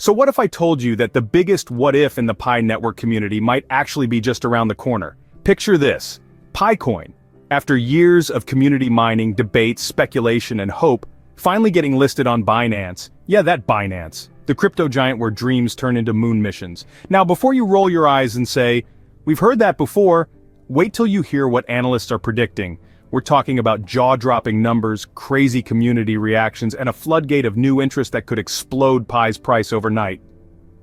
So what if I told you that the biggest what if in the Pi network community might actually be just around the corner? Picture this: PiCoin, after years of community mining, debates, speculation, and hope, finally getting listed on Binance. Yeah, that Binance, the crypto giant where dreams turn into moon missions. Now, before you roll your eyes and say, "We've heard that before," wait till you hear what analysts are predicting. We're talking about jaw-dropping numbers, crazy community reactions, and a floodgate of new interest that could explode Pi's price overnight.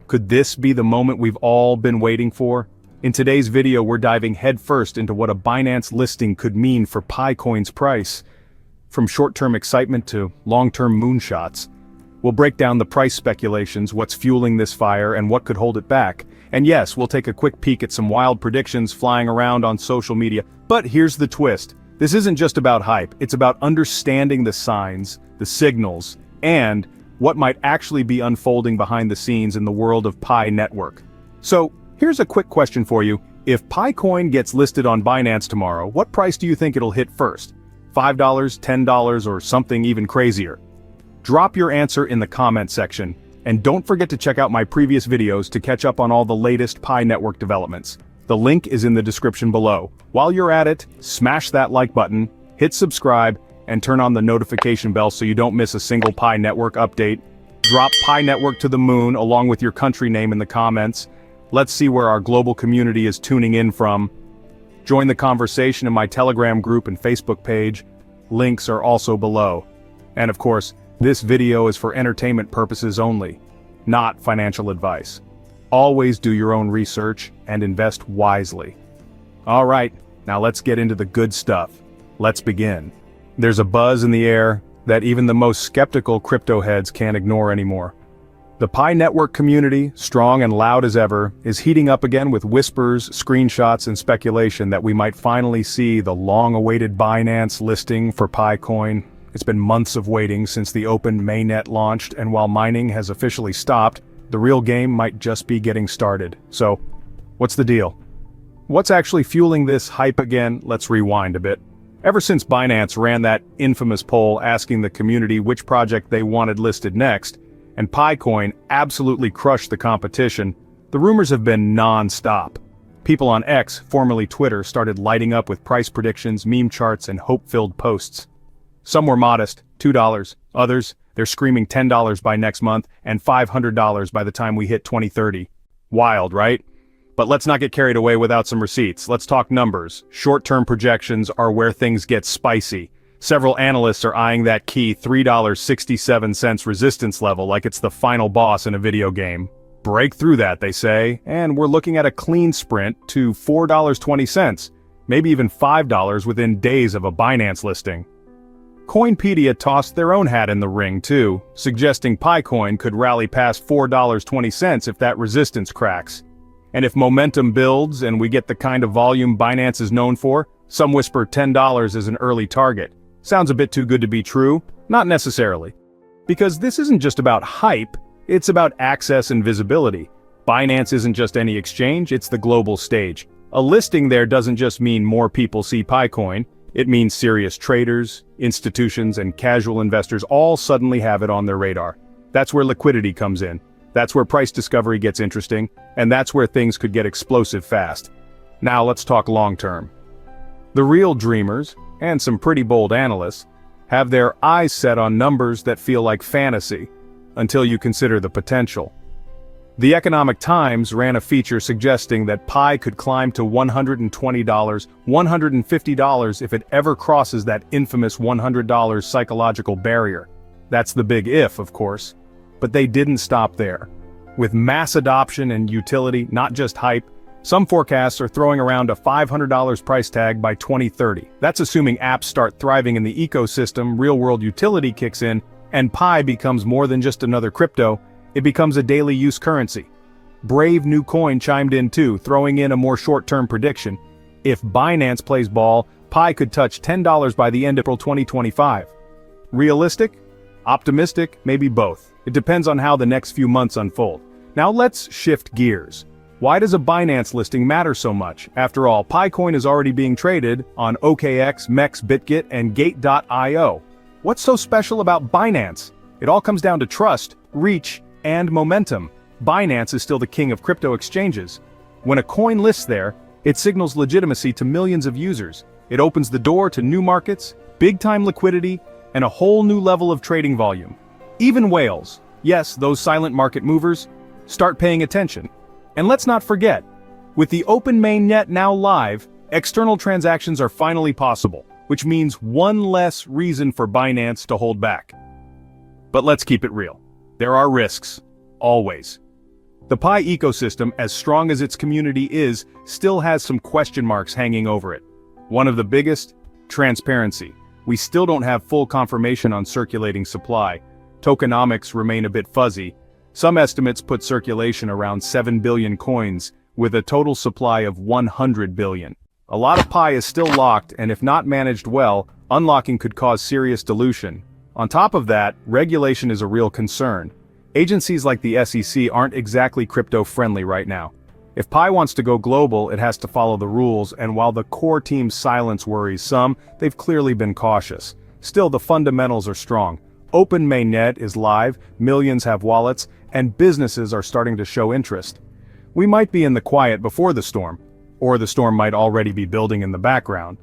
Could this be the moment we've all been waiting for? In today's video, we're diving headfirst into what a Binance listing could mean for PiCoin's price. From short-term excitement to long-term moonshots. We'll break down the price speculations, what's fueling this fire, and what could hold it back. And yes, we'll take a quick peek at some wild predictions flying around on social media. But here's the twist. This isn't just about hype, it's about understanding the signs, the signals, and what might actually be unfolding behind the scenes in the world of Pi network. So, here's a quick question for you. If PiCoin gets listed on Binance tomorrow, what price do you think it'll hit first? $5, $10, or something even crazier? Drop your answer in the comment section, and don't forget to check out my previous videos to catch up on all the latest Pi network developments. The link is in the description below. While you're at it, smash that like button, hit subscribe, and turn on the notification bell so you don't miss a single Pi network update. Drop Pi network to the moon along with your country name in the comments. Let's see where our global community is tuning in from. Join the conversation in my Telegram group and Facebook page. Links are also below. And of course, this video is for entertainment purposes only, not financial advice. Always do your own research and invest wisely. Alright, now let's get into the good stuff. Let's begin. There's a buzz in the air that even the most skeptical crypto heads can't ignore anymore. The Pi network community, strong and loud as ever, is heating up again with whispers, screenshots, and speculation that we might finally see the long-awaited Binance listing for PiCoin. It's been months of waiting since the open Mainnet launched, and while mining has officially stopped, the real game might just be getting started. So, what's the deal? What's actually fueling this hype again? Let's rewind a bit. Ever since Binance ran that infamous poll asking the community which project they wanted listed next, and PiCoin absolutely crushed the competition, the rumors have been non-stop. People on X, formerly Twitter, started lighting up with price predictions, meme charts, and hope-filled posts. Some were modest, $2. Others, they're screaming $10 by next month and $500 by the time we hit 2030. Wild, right? But let's not get carried away without some receipts. Let's talk numbers. Short-term projections are where things get spicy. Several analysts are eyeing that key $3.67 resistance level like it's the final boss in a video game. Break through that, they say, and we're looking at a clean sprint to $4.20, maybe even $5 within days of a Binance listing. Coinpedia tossed their own hat in the ring too, suggesting PiCoin could rally past $4.20 if that resistance cracks. And if momentum builds and we get the kind of volume Binance is known for, some whisper $10 is an early target. Sounds a bit too good to be true? Not necessarily. Because this isn't just about hype, it's about access and visibility. Binance isn't just any exchange, it's the global stage. A listing there doesn't just mean more people see PiCoin, it means serious traders, institutions, and casual investors all suddenly have it on their radar. That's where liquidity comes in. That's where price discovery gets interesting, and that's where things could get explosive fast. Now let's talk long-term. The real dreamers, and some pretty bold analysts, have their eyes set on numbers that feel like fantasy, until you consider the potential. The Economic Times ran a feature suggesting that Pi could climb to $120, $150 if it ever crosses that infamous $100 psychological barrier. That's the big if, of course. But they didn't stop there. With mass adoption and utility, not just hype, some forecasts are throwing around a $500 price tag by 2030. That's assuming apps start thriving in the ecosystem, real-world utility kicks in, and Pi becomes more than just another crypto, it becomes a daily use currency. Brave New Coin chimed in too, throwing in a more short-term prediction. If Binance plays ball, Pi could touch $10 by the end of April 2025. Realistic? Optimistic? Maybe both. It depends on how the next few months unfold. Now let's shift gears. Why does a Binance listing matter so much? After all, PiCoin is already being traded on OKX, MEX, BitGet, and Gate.io. What's so special about Binance? It all comes down to trust, reach, And momentum. Binance is still the king of crypto exchanges. When a coin lists there, it signals legitimacy to millions of users. It opens the door to new markets, big-time liquidity, and a whole new level of trading volume. Even whales, yes, those silent market movers, start paying attention. And let's not forget, with the open mainnet now live, external transactions are finally possible, which means one less reason for Binance to hold back. But let's keep it real. There are risks, always. The Pi ecosystem, as strong as its community is, still has some question marks hanging over it. One of the biggest? Transparency. We still don't have full confirmation on circulating supply. Tokenomics remain a bit fuzzy. Some estimates put circulation around 7 billion coins, with a total supply of 100 billion. A lot of Pi is still locked, and if not managed well, unlocking could cause serious dilution. On top of that, regulation is a real concern. Agencies like the SEC aren't exactly crypto-friendly right now. If Pi wants to go global, it has to follow the rules, and while the core team's silence worries some, they've clearly been cautious. Still, the fundamentals are strong. Open Mainnet is live, millions have wallets, and businesses are starting to show interest. We might be in the quiet before the storm, or the storm might already be building in the background.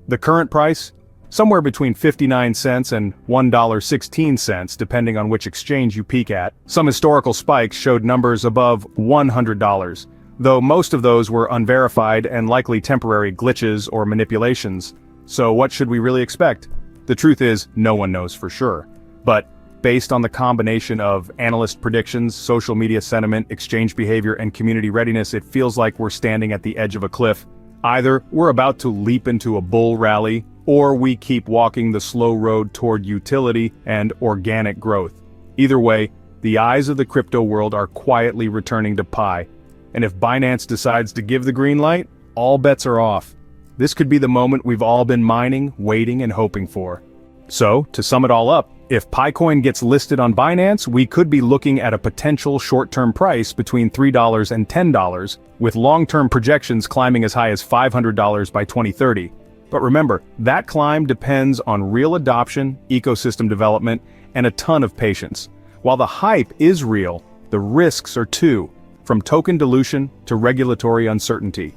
The current price? Somewhere between 59 cents and $1.16 depending on which exchange you peek at. Some historical spikes showed numbers above $100, though most of those were unverified and likely temporary glitches or manipulations. So what should we really expect? The truth is, no one knows for sure. But based on the combination of analyst predictions, social media sentiment, exchange behavior, and community readiness, it feels like we're standing at the edge of a cliff. Either we're about to leap into a bull rally, or we keep walking the slow road toward utility and organic growth. Either way, the eyes of the crypto world are quietly returning to Pi. And if Binance decides to give the green light, all bets are off. This could be the moment we've all been mining, waiting, and hoping for. So, to sum it all up, if PiCoin gets listed on Binance, we could be looking at a potential short-term price between $3 and $10, with long-term projections climbing as high as $500 by 2030. But remember, that climb depends on real adoption, ecosystem development, and a ton of patience. While the hype is real, the risks are too, from token dilution to regulatory uncertainty.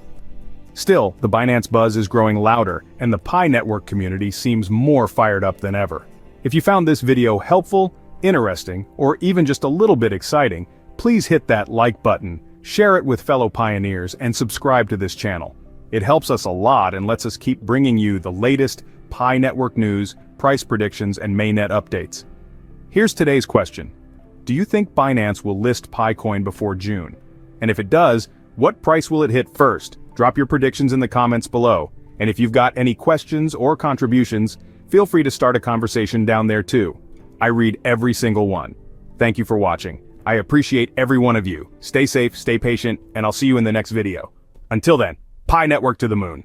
Still, the Binance buzz is growing louder, and the Pi network community seems more fired up than ever. If you found this video helpful, interesting, or even just a little bit exciting, please hit that like button, share it with fellow pioneers, and subscribe to this channel. It helps us a lot and lets us keep bringing you the latest Pi network news, price predictions, and mainnet updates. Here's today's question. Do you think Binance will list PiCoin before June? And if it does, what price will it hit first? Drop your predictions in the comments below. And if you've got any questions or contributions, feel free to start a conversation down there too. I read every single one. Thank you for watching. I appreciate every one of you. Stay safe, stay patient, and I'll see you in the next video. Until then, Pi Network to the moon.